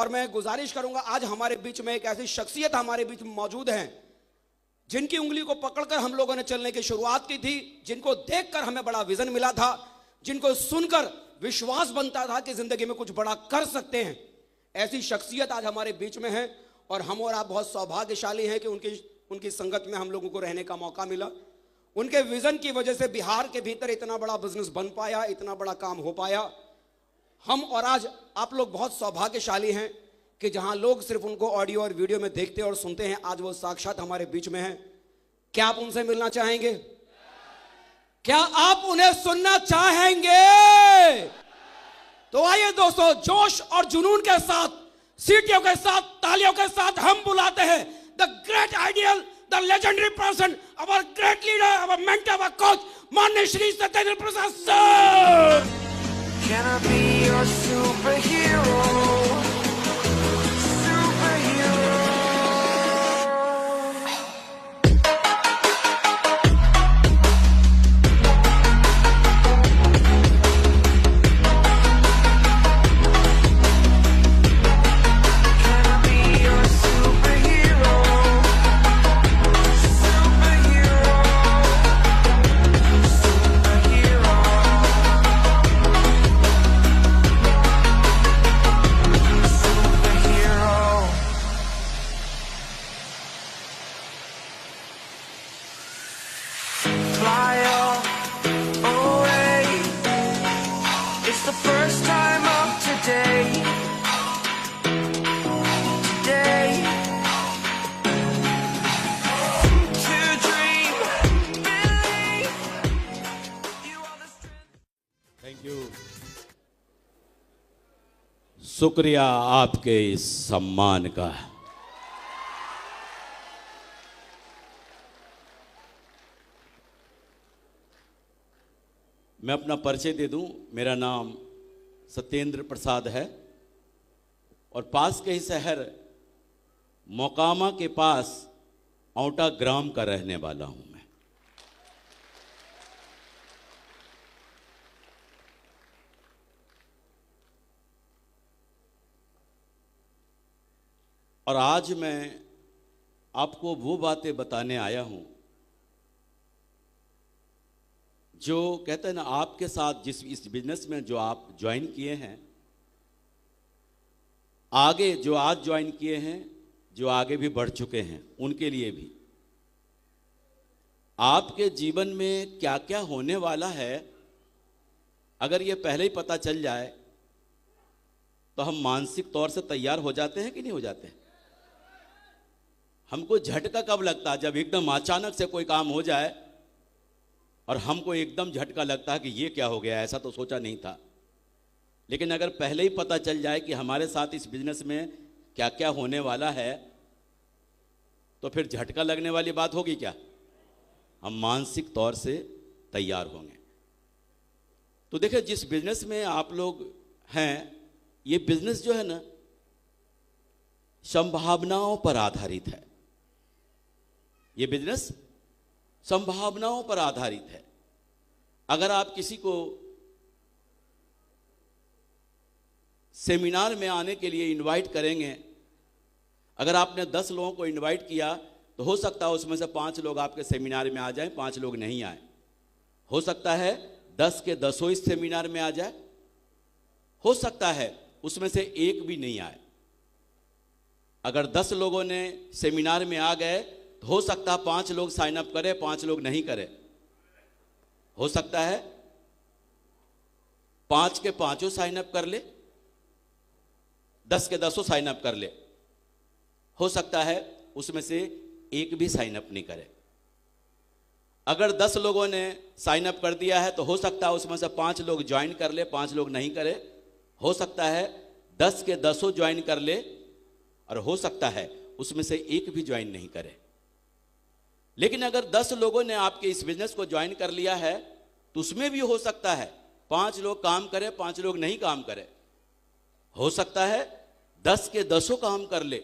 और मैं गुजारिश करूंगा, आज हमारे बीच में एक ऐसी शख्सियत हमारे बीच में मौजूद है जिनकी उंगली को पकड़कर हम लोगों ने चलने की शुरुआत की थी, जिनको देखकर हमें बड़ा विजन मिला था, जिनको सुनकर विश्वास बनता था कि जिंदगी में कुछ बड़ा कर सकते हैं। ऐसी शख्सियत आज हमारे बीच में है और हम और आप बहुत सौभाग्यशाली हैं कि उनकी संगत में हम लोगों को रहने का मौका मिला। उनके विजन की वजह से बिहार के भीतर इतना बड़ा बिजनेस बन पाया, इतना बड़ा काम हो पाया। हम और आज आप लोग बहुत सौभाग्यशाली हैं कि जहां लोग सिर्फ उनको ऑडियो और वीडियो में देखते और सुनते हैं, आज वो साक्षात हमारे बीच में हैं। क्या आप उनसे मिलना चाहेंगे? क्या आप उन्हें सुनना चाहेंगे? तो आइए दोस्तों, जोश और जुनून के साथ, सीटियों के साथ, तालियों के साथ हम बुलाते हैं the great ideal, the legendary person, our great leader, our mentor, our coach, माननीय Shri Satyendra Prasad sir. Can I be your superhero? Superhero. Can I be your superhero? Superhero. Superhero. Fly away. It's the first time of today. Today. To dream, believe. You are the strength. Thank you. शुक्रिया आपके इस सम्मान का। मैं अपना परिचय दे दूं। मेरा नाम सत्येंद्र प्रसाद है और पास के ही शहर मोकामा के पास औंटा ग्राम का रहने वाला हूं मैं। और आज मैं आपको वो बातें बताने आया हूं जो कहते हैं ना, आपके साथ इस बिजनेस में जो आप ज्वाइन किए हैं, आगे जो आज ज्वाइन किए हैं, जो आगे भी बढ़ चुके हैं, उनके लिए भी आपके जीवन में क्या क्या होने वाला है, अगर ये पहले ही पता चल जाए तो हम मानसिक तौर से तैयार हो जाते हैं कि नहीं हो जाते हैं? हमको झटका कब लगता है? जब एकदम अचानक से कोई काम हो जाए और हमको एकदम झटका लगता है कि ये क्या हो गया, ऐसा तो सोचा नहीं था। लेकिन अगर पहले ही पता चल जाए कि हमारे साथ इस बिजनेस में क्या क्या होने वाला है, तो फिर झटका लगने वाली बात होगी क्या? हम मानसिक तौर से तैयार होंगे। तो देखिए, जिस बिजनेस में आप लोग हैं, ये बिजनेस जो है ना, संभावनाओं पर आधारित है। ये बिजनेस संभावनाओं पर आधारित है। अगर आप किसी को सेमिनार में आने के लिए इनवाइट करेंगे, अगर आपने 10 लोगों को इनवाइट किया, तो हो सकता है उसमें से 5 लोग आपके सेमिनार में आ जाएं, 5 लोग नहीं आए। हो सकता है 10 के 10 इस सेमिनार में आ जाए, हो सकता है उसमें से एक भी नहीं आए। अगर 10 लोगों ने सेमिनार में आ गए, तो हो सकता है 5 लोग साइन अप करें, 5 लोग नहीं करें। हो सकता है 5 के 5 साइन अप कर ले, 10 के 10 साइन अप कर ले। हो सकता है उसमें से एक भी साइन अप नहीं करे। अगर 10 लोगों ने साइन अप कर दिया है, तो हो सकता है उसमें से 5 लोग ज्वाइन कर ले, 5 लोग नहीं करे। हो सकता है 10 के 10 ज्वाइन कर ले, और हो सकता है उसमें से एक भी ज्वाइन नहीं करे। लेकिन अगर 10 लोगों ने आपके इस बिजनेस को ज्वाइन कर लिया है, तो उसमें भी हो सकता है 5 लोग काम करें, 5 लोग नहीं काम करें। हो सकता है 10 के 10 काम कर ले,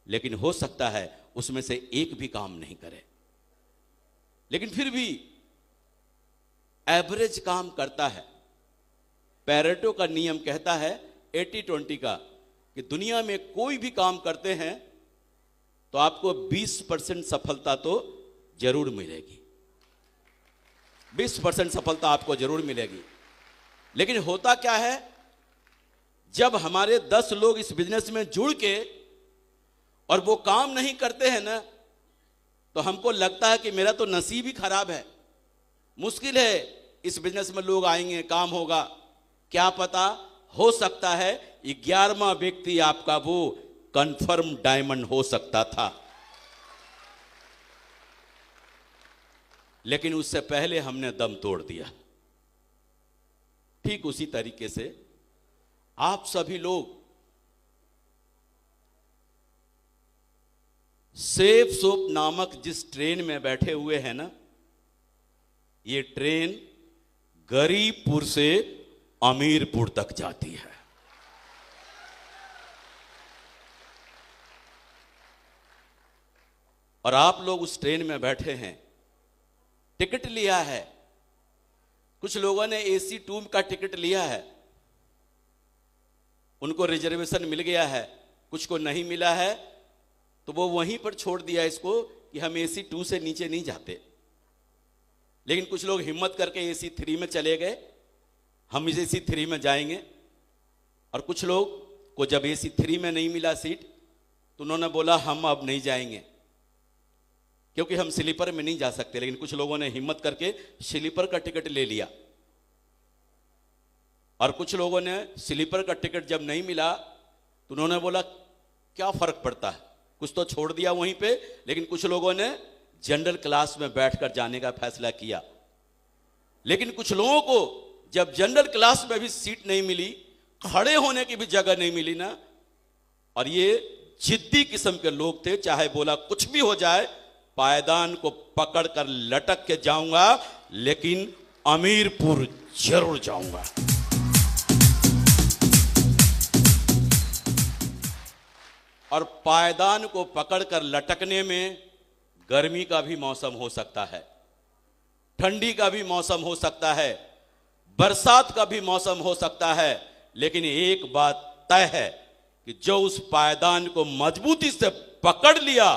लेकिन हो सकता है उसमें से एक भी काम नहीं करे। लेकिन फिर भी एवरेज काम करता है। पैरेटो का नियम कहता है 80-20 का, कि दुनिया में कोई भी काम करते हैं तो आपको 20% सफलता तो जरूर मिलेगी, 20% सफलता आपको जरूर मिलेगी। लेकिन होता क्या है, जब हमारे 10 लोग इस बिजनेस में जुड़ के और वो काम नहीं करते हैं ना, तो हमको लगता है कि मेरा तो नसीब ही खराब है, मुश्किल है इस बिजनेस में लोग आएंगे, काम होगा। क्या पता, हो सकता है 11वां व्यक्ति आपका वो कंफर्म डायमंड हो सकता था। लेकिन उससे पहले हमने दम तोड़ दिया। ठीक उसी तरीके से आप सभी लोग सेफ सोप नामक जिस ट्रेन में बैठे हुए हैं ना, ये ट्रेन गरीबपुर से अमीरपुर तक जाती है। और आप लोग उस ट्रेन में बैठे हैं, टिकट लिया है। कुछ लोगों ने AC 2 का टिकट लिया है, उनको रिजर्वेशन मिल गया है, कुछ को नहीं मिला है, तो वो वहीं पर छोड़ दिया इसको कि हम AC 2 से नीचे नहीं जाते। लेकिन कुछ लोग हिम्मत करके AC 3 में चले गए, हम इस AC 3 में जाएंगे। और कुछ लोग को जब AC 3 में नहीं मिला सीट, तो उन्होंने बोला हम अब नहीं जाएंगे, क्योंकि हम स्लीपर में नहीं जा सकते। लेकिन कुछ लोगों ने हिम्मत करके स्लीपर का टिकट ले लिया। और कुछ लोगों ने स्लीपर का टिकट जब नहीं मिला, तो उन्होंने बोला क्या फर्क पड़ता है, कुछ तो छोड़ दिया वहीं पे। लेकिन कुछ लोगों ने जनरल क्लास में बैठकर जाने का फैसला किया। लेकिन कुछ लोगों को जब जनरल क्लास में भी सीट नहीं मिली, खड़े होने की भी जगह नहीं मिली ना, और ये जिद्दी किस्म के लोग थे, चाहे बोला कुछ भी हो जाए, पायदान को पकड़कर लटक के जाऊंगा, लेकिन अमीरपुर जरूर जाऊंगा। और पायदान को पकड़कर लटकने में गर्मी का भी मौसम हो सकता है, ठंडी का भी मौसम हो सकता है, बरसात का भी मौसम हो सकता है। लेकिन एक बात तय है कि जो उस पायदान को मजबूती से पकड़ लिया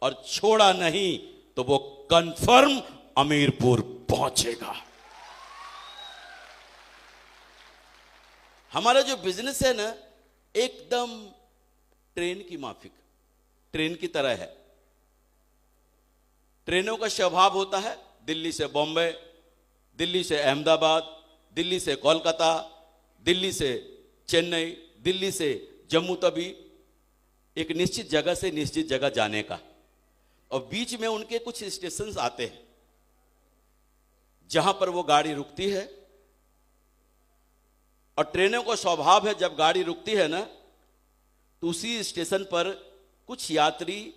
और छोड़ा नहीं, तो वो कंफर्म अमीरपुर पहुंचेगा। हमारा जो बिजनेस है ना, एकदम ट्रेन की माफिक, ट्रेन की तरह है। ट्रेनों का स्वभाव होता है दिल्ली से बॉम्बे, दिल्ली से अहमदाबाद, दिल्ली से कोलकाता, दिल्ली से चेन्नई, दिल्ली से जम्मू तवी, एक निश्चित जगह से निश्चित जगह जाने का। और बीच में उनके कुछ स्टेशंस आते हैं जहां पर वो गाड़ी रुकती है। और ट्रेनों का स्वभाव है, जब गाड़ी रुकती है ना, तो उसी स्टेशन पर कुछ यात्री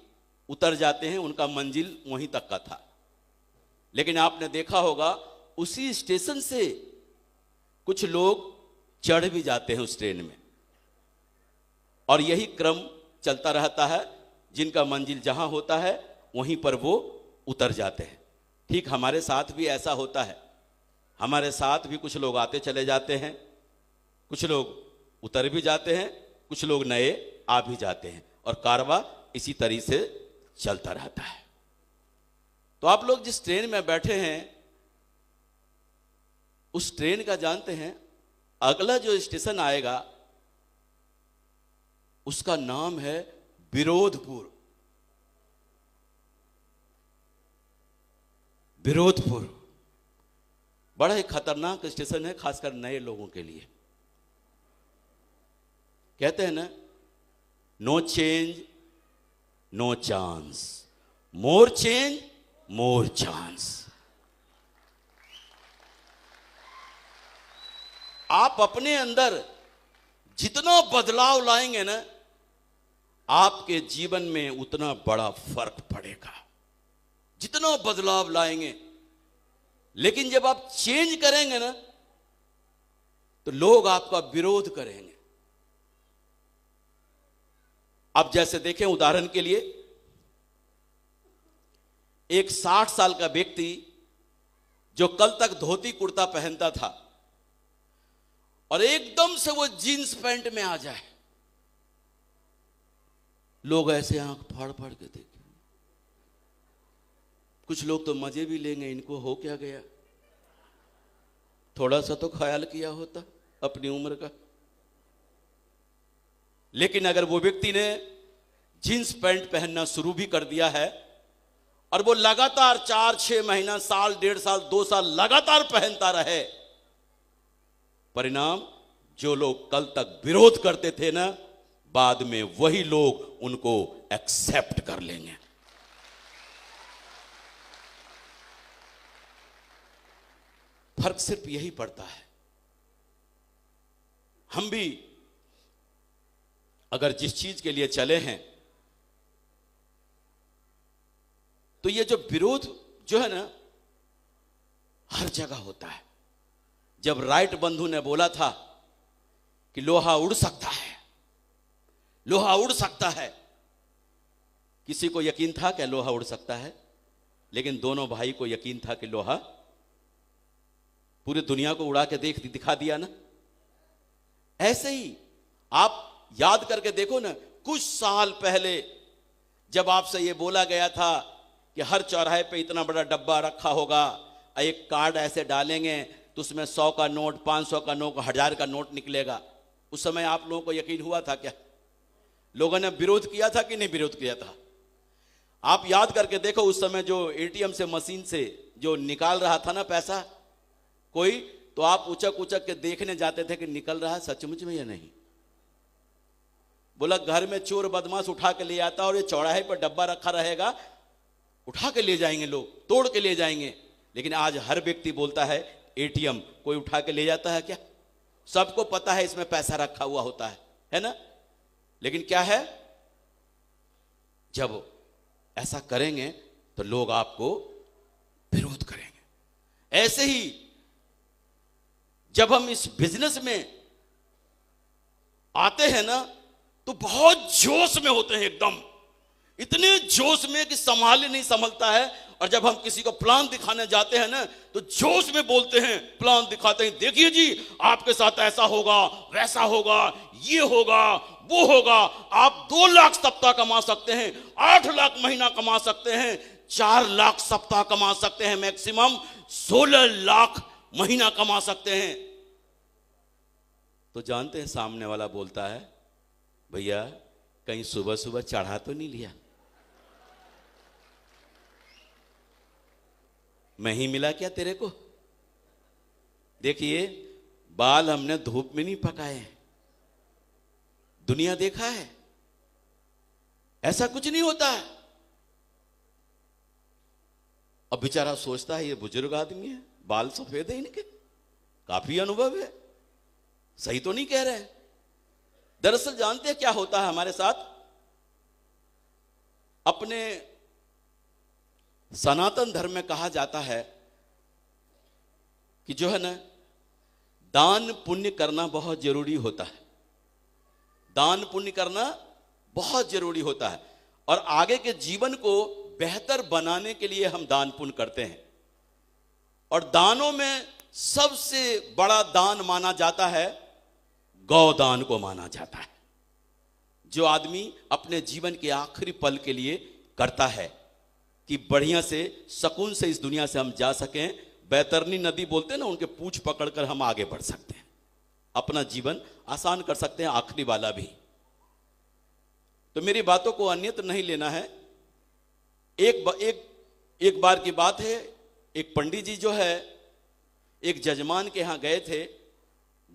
उतर जाते हैं, उनका मंजिल वहीं तक का था। लेकिन आपने देखा होगा उसी स्टेशन से कुछ लोग चढ़ भी जाते हैं उस ट्रेन में, और यही क्रम चलता रहता है। जिनका मंजिल जहां होता है वहीं पर वो उतर जाते हैं। ठीक हमारे साथ भी ऐसा होता है, हमारे साथ भी कुछ लोग आते चले जाते हैं, कुछ लोग उतर भी जाते हैं, कुछ लोग नए आ भी जाते हैं, और कारवां इसी तरीके से चलता रहता है। तो आप लोग जिस ट्रेन में बैठे हैं, उस ट्रेन का जानते हैं अगला जो स्टेशन आएगा उसका नाम है विरोधपुर। विरोधपुर बड़ा ही खतरनाक स्टेशन है, खासकर नए लोगों के लिए। कहते हैं ना, नो चेंज नो चांस, मोर चेंज मोर चांस। आप अपने अंदर जितना बदलाव लाएंगे ना, आपके जीवन में उतना बड़ा फर्क पड़ेगा, जितना बदलाव लाएंगे। लेकिन जब आप चेंज करेंगे ना, तो लोग आपका विरोध करेंगे। अब जैसे देखें, उदाहरण के लिए एक 60 साल का व्यक्ति जो कल तक धोती कुर्ता पहनता था और एकदम से वो जीन्स पैंट में आ जाए, लोग ऐसे आंख फाड़ फाड़ के देखे। कुछ लोग तो मजे भी लेंगे, इनको हो क्या गया, थोड़ा सा तो ख्याल किया होता अपनी उम्र का। लेकिन अगर वो व्यक्ति ने जींस पैंट पहनना शुरू भी कर दिया है और वो लगातार 4-6 महीना, साल, 1.5 साल, 2 साल लगातार पहनता रहे, परिणाम जो लोग कल तक विरोध करते थे ना, बाद में वही लोग उनको एक्सेप्ट कर लेंगे। फर्क सिर्फ यही पड़ता है। हम भी अगर जिस चीज के लिए चले हैं, तो ये जो विरोध जो है ना, हर जगह होता है। जब राइट बंधु ने बोला था कि लोहा उड़ सकता है, लोहा उड़ सकता है, किसी को यकीन था क्या लोहा उड़ सकता है? लेकिन दोनों भाई को यकीन था कि लोहा पूरी दुनिया को उड़ा के दिखा दिया ना। ऐसे ही आप याद करके देखो ना, कुछ साल पहले जब आपसे यह बोला गया था कि हर चौराहे पे इतना बड़ा डब्बा रखा होगा, एक कार्ड ऐसे डालेंगे तो उसमें 100 का नोट, 500 का नोट, 1000 का नोट निकलेगा, उस समय आप लोगों को यकीन हुआ था क्या? लोगों ने विरोध किया था कि नहीं विरोध किया था? आप याद करके देखो, उस समय जो एटीएम से, मशीन से जो निकाल रहा था ना पैसा कोई, तो आप उचक उचक के देखने जाते थे कि निकल रहा है सचमुच में या नहीं। बोला घर में चोर बदमाश उठा के ले आता और ये चौराहे पर डब्बा रखा रहेगा, उठा के ले जाएंगे लोग, तोड़ के ले जाएंगे। लेकिन आज हर व्यक्ति बोलता है एटीएम, कोई उठा के ले जाता है क्या? सबको पता है इसमें पैसा रखा हुआ होता है ना? लेकिन क्या है, जब ऐसा करेंगे तो लोग आपको विरोध करेंगे। ऐसे ही जब हम इस बिजनेस में आते हैं ना, तो बहुत जोश में होते हैं, एकदम इतने जोश में कि संभाल ही नहीं संभलता है। और जब हम किसी को प्लान दिखाने जाते हैं ना, तो जोश में बोलते हैं, प्लान दिखाते हैं, देखिए जी आपके साथ ऐसा होगा, वैसा होगा, ये होगा, वो होगा। आप 2 लाख सप्ताह कमा सकते हैं, 8 लाख महीना कमा सकते हैं, 4 लाख सप्ताह कमा सकते हैं, मैक्सिमम 16 लाख महीना कमा सकते हैं। तो जानते हैं सामने वाला बोलता है, भैया कहीं सुबह सुबह चढ़ा तो नहीं लिया, मैं ही मिला क्या तेरे को? देखिए बाल हमने धूप में नहीं पकाए, दुनिया देखा है, ऐसा कुछ नहीं होता है। अब बेचारा सोचता है ये बुजुर्ग आदमी है, बाल सफेद है इनके, काफी अनुभव है, सही तो नहीं कह रहे हैं। दरअसल जानते हैं क्या होता है हमारे साथ? अपने सनातन धर्म में कहा जाता है कि जो है ना, दान पुण्य करना बहुत जरूरी होता है, दान पुण्य करना बहुत जरूरी होता है। और आगे के जीवन को बेहतर बनाने के लिए हम दान पुण्य करते हैं। और दानों में सबसे बड़ा दान माना जाता है, गौदान को माना जाता है। जो आदमी अपने जीवन के आखिरी पल के लिए करता है कि बढ़िया से सुकून से इस दुनिया से हम जा सकें, बैतरनी नदी बोलते हैं ना, उनके पूंछ पकड़कर हम आगे बढ़ सकते हैं, अपना जीवन आसान कर सकते हैं, आखिरी वाला भी। तो मेरी बातों को अन्यत्र नहीं लेना है। एक बार की बात है, एक पंडित जी जो है एक जजमान के यहां गए थे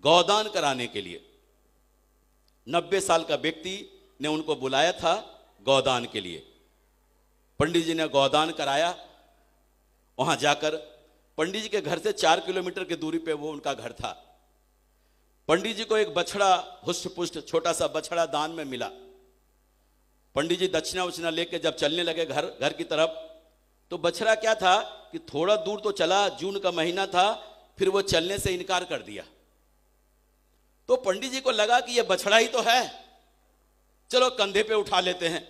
गौदान कराने के लिए। 90 साल का व्यक्ति ने उनको बुलाया था गौदान के लिए। पंडित जी ने गौदान कराया। वहां जाकर पंडित जी के घर से 4 किलोमीटर की दूरी पे वो उनका घर था। पंडित जी को एक बछड़ा, हुष्ट पुष्ट छोटा सा बछड़ा दान में मिला। पंडित जी दक्षिणा उछना लेके जब चलने लगे घर की तरफ, तो बछड़ा क्या था कि थोड़ा दूर तो चला, जून का महीना था, फिर वो चलने से इनकार कर दिया। तो पंडित जी को लगा कि ये बछड़ा ही तो है, चलो कंधे पे उठा लेते हैं।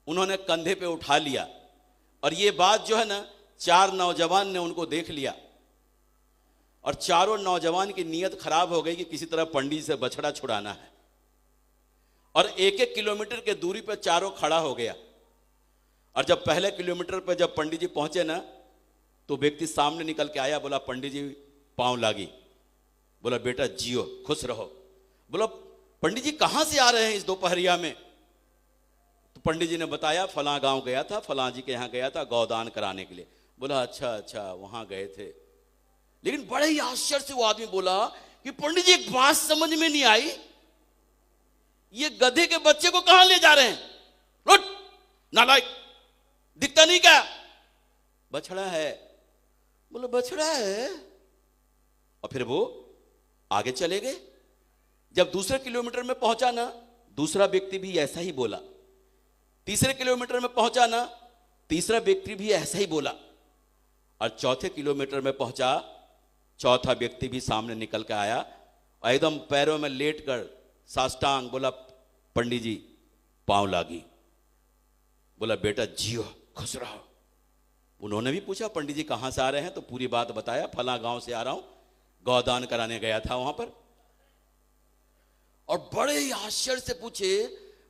उन्होंने कंधे पे उठा लिया। और ये बात जो है ना, 4 नौजवान ने उनको देख लिया और चारों नौजवान की नीयत खराब हो गई कि किसी तरह पंडित से बछड़ा छुड़ाना है। और 1-1 किलोमीटर के दूरी पर चारों खड़ा हो गया। और जब पहले किलोमीटर पर जब पंडित जी पहुंचे ना, तो व्यक्ति सामने निकल के आया, बोला पंडित जी पांव लागी। बोला बेटा जियो, खुश रहो। बोला पंडित जी कहां से आ रहे हैं इस दोपहरिया में? तो पंडित जी ने बताया फलां गांव गया था, फलां जी के यहां गया था गौदान कराने के लिए। बोला अच्छा अच्छा वहां गए थे। लेकिन बड़े ही आश्चर्य से वो आदमी बोला कि पंडित जी एक बात समझ में नहीं आई, ये गधे के बच्चे को कहां ले जा रहे हैं? रुट नालायक, दिखता नहीं क्या? बछड़ा है। बोला बछड़ा है। और फिर वो आगे चले गए। जब दूसरे किलोमीटर में पहुंचा ना, दूसरा व्यक्ति भी ऐसा ही बोला। तीसरे किलोमीटर में पहुंचा ना, तीसरा व्यक्ति भी ऐसा ही बोला। और चौथे किलोमीटर में पहुंचा, चौथा व्यक्ति भी सामने निकल के आया और एकदम पैरों में लेटकर साष्टांग बोला पंडित जी पांव लागी। बोला बेटा जियो, खुश रहो। उन्होंने भी पूछा पंडित जी कहां से आ रहे हैं? तो पूरी बात बताया, फलां गांव से आ रहा हूं, गौदान कराने गया था वहां पर। और बड़े ही आश्चर्य से पूछे,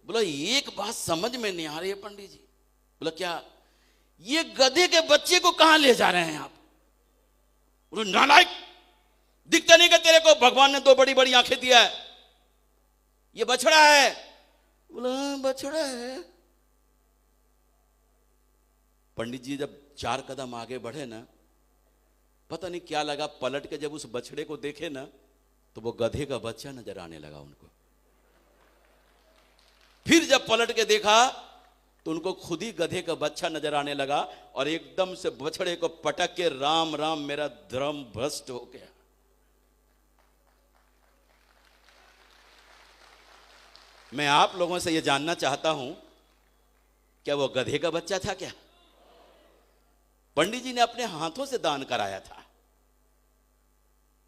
बोला एक बात समझ में नहीं आ रही है पंडित जी। बोला क्या? ये गधे के बच्चे को कहां ले जा रहे हैं आप? बोले नालायक, दिखता नहीं क्या तेरे को? भगवान ने 2 बड़ी बड़ी आंखें दिया है, ये बछड़ा है। बोला बछड़ा है। पंडित जी जब 4 कदम आगे बढ़े ना, पता नहीं क्या लगा, पलट के जब उस बछड़े को देखे ना, तो वो गधे का बच्चा नजर आने लगा उनको। फिर जब पलट के देखा तो उनको खुद ही गधे का बच्चा नजर आने लगा और एकदम से बछड़े को पटक के राम राम मेरा धर्म भ्रष्ट हो गया। मैं आप लोगों से यह जानना चाहता हूं, क्या वो गधे का बच्चा था क्या? पंडित जी ने अपने हाथों से दान कराया था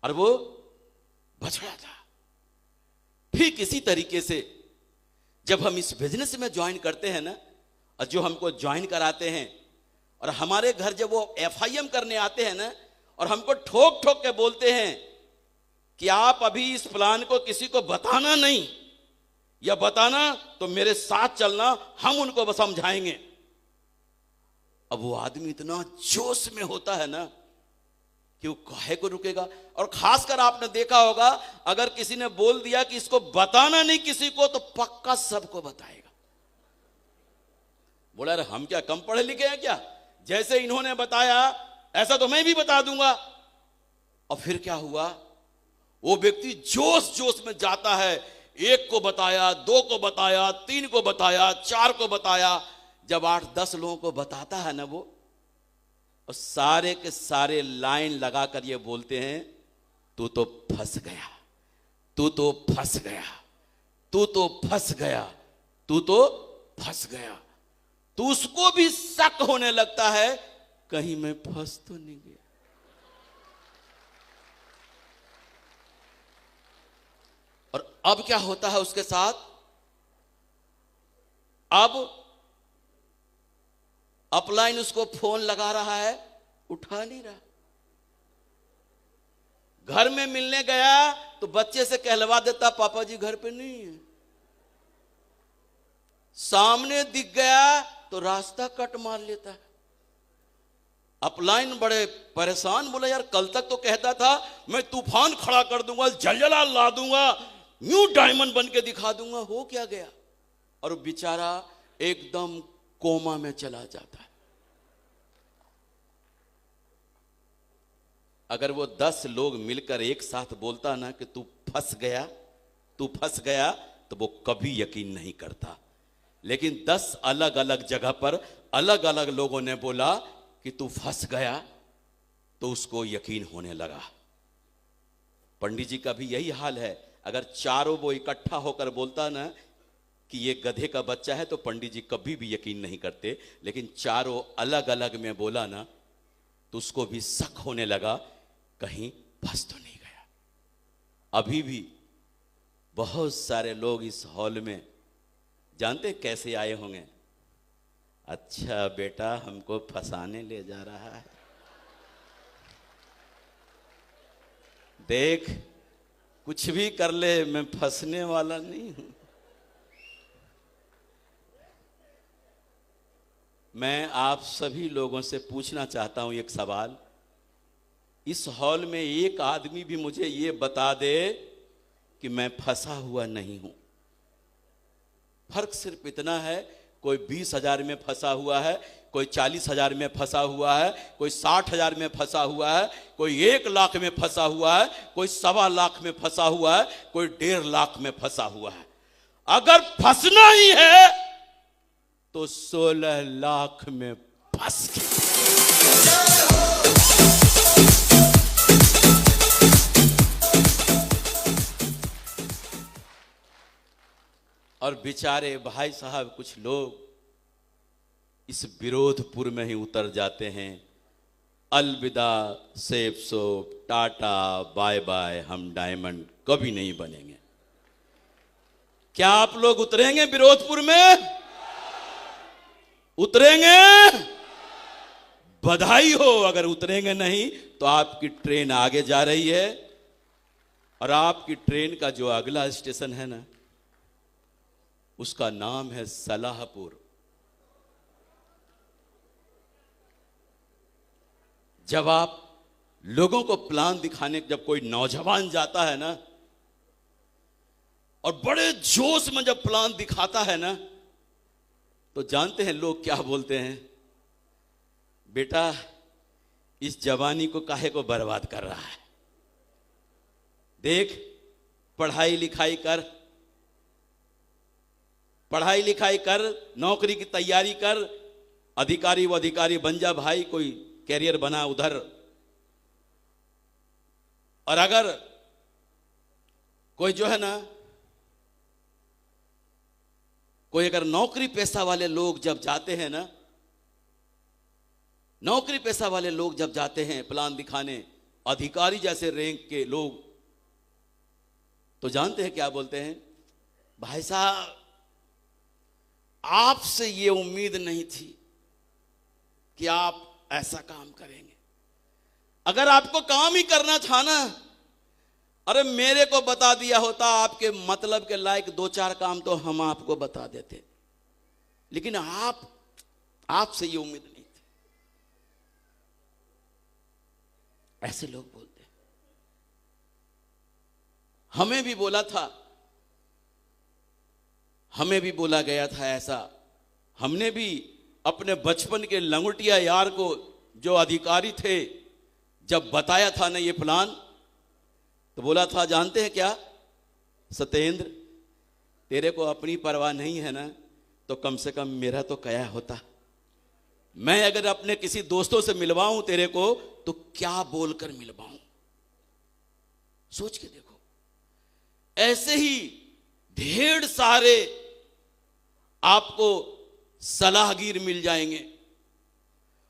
और वो बछड़ा था। फिर किसी तरीके से जब हम इस बिजनेस में ज्वाइन करते हैं ना, और जो हमको ज्वाइन कराते हैं, और हमारे घर जब वो FIM करने आते हैं ना, और हमको ठोक ठोक के बोलते हैं कि आप अभी इस प्लान को किसी को बताना नहीं, या बताना तो मेरे साथ चलना, हम उनको समझाएंगे। अब वो आदमी इतना जोश में होता है ना कि वो काहे को रुकेगा। और खासकर आपने देखा होगा, अगर किसी ने बोल दिया कि इसको बताना नहीं किसी को, तो पक्का सबको बताएगा। बोला अरे हम क्या कम पढ़े लिखे हैं क्या? जैसे इन्होंने बताया ऐसा तो मैं भी बता दूंगा। और फिर क्या हुआ, वो व्यक्ति जोश जोश में जाता है, 1 को बताया, 2 को बताया, 3 को बताया, 4 को बताया। जब 8-10 लोगों को बताता है ना वो, और सारे के सारे लाइन लगाकर ये बोलते हैं तू तो फंस गया, तू तो फंस गया, तू तो फंस गया, तू तो फंस गया। तो उसको भी शक होने लगता है कहीं मैं फंस तो नहीं गया। और अब क्या होता है उसके साथ? अब अपलाइन उसको फोन लगा रहा है, उठा नहीं रहा। घर में मिलने गया तो बच्चे से कहलवा देता पापा जी घर पे नहीं है। सामने दिख गया तो रास्ता कट मार लेता है। अपलाइन बड़े परेशान, बोला यार कल तक तो कहता था मैं तूफान खड़ा कर दूंगा, जलजला ला दूंगा, न्यू डायमंड बन के दिखा दूंगा, हो क्या गया? और बेचारा एकदम कोमा में चला जाता है। अगर वो 10 लोग मिलकर एक साथ बोलता ना कि तू फंस गया, तू फंस गया, तो वो कभी यकीन नहीं करता। लेकिन 10 अलग अलग जगह पर अलग अलग लोगों ने बोला कि तू फंस गया, तो उसको यकीन होने लगा। पंडित जी का भी यही हाल है। अगर चारों वो इकट्ठा होकर बोलता ना कि ये गधे का बच्चा है, तो पंडित जी कभी भी यकीन नहीं करते। लेकिन चारों अलग अलग में बोला ना, तो उसको भी शक होने लगा कहीं फंस तो नहीं गया। अभी भी बहुत सारे लोग इस हॉल में जानते कैसे आए होंगे? अच्छा बेटा हमको फंसाने ले जा रहा है, देख कुछ भी कर ले मैं फंसने वाला नहीं हूं। मैं आप सभी लोगों से पूछना चाहता हूं एक सवाल। इस हॉल में एक आदमी भी मुझे ये बता दे कि मैं फंसा हुआ नहीं हूं। फर्क सिर्फ इतना है, कोई 20,000 में फंसा हुआ है, कोई 40,000 में फंसा हुआ है, कोई 60,000 में फंसा हुआ है, कोई 1 लाख में फंसा हुआ है, कोई 1.25 लाख में फंसा हुआ है, कोई 1.5 लाख में फंसा हुआ है। अगर फंसना ही है तो 16 लाख में फंस के। और बेचारे भाई साहब कुछ लोग इस विरोधपुर में ही उतर जाते हैं। अलविदा safe soap, tata bye bye, हम डायमंड कभी नहीं बनेंगे। क्या आप लोग उतरेंगे विरोधपुर में? उतरेंगे? बधाई हो। अगर उतरेंगे नहीं तो आपकी ट्रेन आगे जा रही है, और आपकी ट्रेन का जो अगला स्टेशन है ना, उसका नाम है सलाहपुर। जब आप लोगों को प्लान दिखाने, जब कोई नौजवान जाता है ना और बड़े जोश में जब प्लान दिखाता है ना, तो जानते हैं लोग क्या बोलते हैं? बेटा, इस जवानी को काहे को बर्बाद कर रहा है? देख, पढ़ाई लिखाई कर, पढ़ाई लिखाई कर, नौकरी की तैयारी कर, अधिकारी व अधिकारी बन जा भाई, कोई कैरियर बना उधर। और अगर कोई जो है ना, कोई अगर नौकरी पेशा वाले लोग जब जाते हैं ना, नौकरी पेशा वाले लोग जब जाते हैं प्लान दिखाने, अधिकारी जैसे रैंक के लोग, तो जानते हैं क्या बोलते हैं? भाई साहब, आपसे ये उम्मीद नहीं थी कि आप ऐसा काम करेंगे। अगर आपको काम ही करना था ना, अरे मेरे को बता दिया होता, आपके मतलब के लायक 2-4 काम तो हम आपको बता देते। लेकिन आपसे ये उम्मीद नहीं थी। ऐसे लोग बोलते हैं। हमें भी बोला था, हमें भी बोला गया था ऐसा। हमने भी अपने बचपन के लंगोटिया यार को, जो अधिकारी थे, जब बताया था ना ये प्लान, तो बोला था, जानते हैं क्या सत्येंद्र, तेरे को अपनी परवाह नहीं है ना, तो कम से कम मेरा तो कया होता। मैं अगर अपने किसी दोस्तों से मिलवाऊं तेरे को, तो क्या बोलकर मिलवाऊं? सोच के देखो। ऐसे ही ढेर सारे आपको सलाहगीर मिल जाएंगे,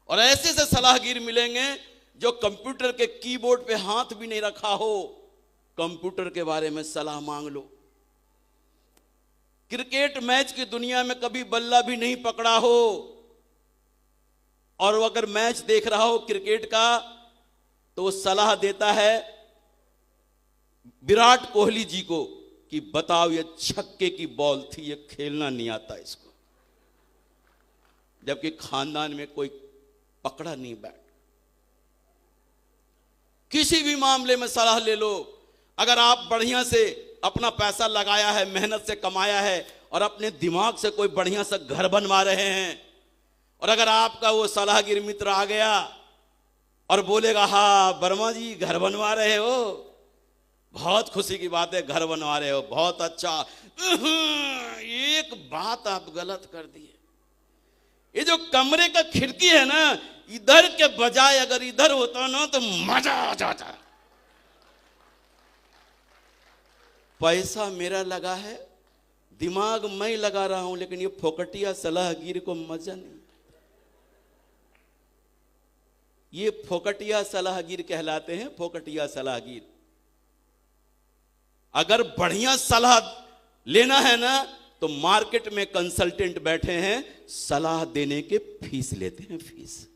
और ऐसे से सलाहगीर मिलेंगे जो कंप्यूटर के कीबोर्ड पे हाथ भी नहीं रखा हो, कंप्यूटर के बारे में सलाह मांग लो। क्रिकेट मैच की दुनिया में कभी बल्ला भी नहीं पकड़ा हो, और अगर मैच देख रहा हो क्रिकेट का, तो वो सलाह देता है विराट कोहली जी को कि बताओ, ये छक्के की बॉल थी, ये खेलना नहीं आता इसको। जबकि खानदान में कोई पकड़ा नहीं बैट। किसी भी मामले में सलाह ले लो। अगर आप बढ़िया से अपना पैसा लगाया है, मेहनत से कमाया है, और अपने दिमाग से कोई बढ़िया सा घर बनवा रहे हैं, और अगर आपका वो सलाहगीर मित्र आ गया और बोलेगा, हाँ वर्मा जी घर बनवा रहे हो, बहुत खुशी की बात है, घर बनवा रहे हो, बहुत अच्छा। एक बात आप गलत कर दिए। ये जो कमरे का खिड़की है ना, इधर के बजाय अगर इधर होता ना तो मजा आ जाता। पैसा मेरा लगा है, दिमाग मैं लगा रहा हूं, लेकिन ये फोकटिया सलाहगीर को मजा नहीं। ये फोकटिया सलाहगीर कहलाते हैं, फोकटिया सलाहगीर। अगर बढ़िया सलाह लेना है ना, तो मार्केट में कंसल्टेंट बैठे हैं, सलाह देने के फीस लेते हैं, फीस।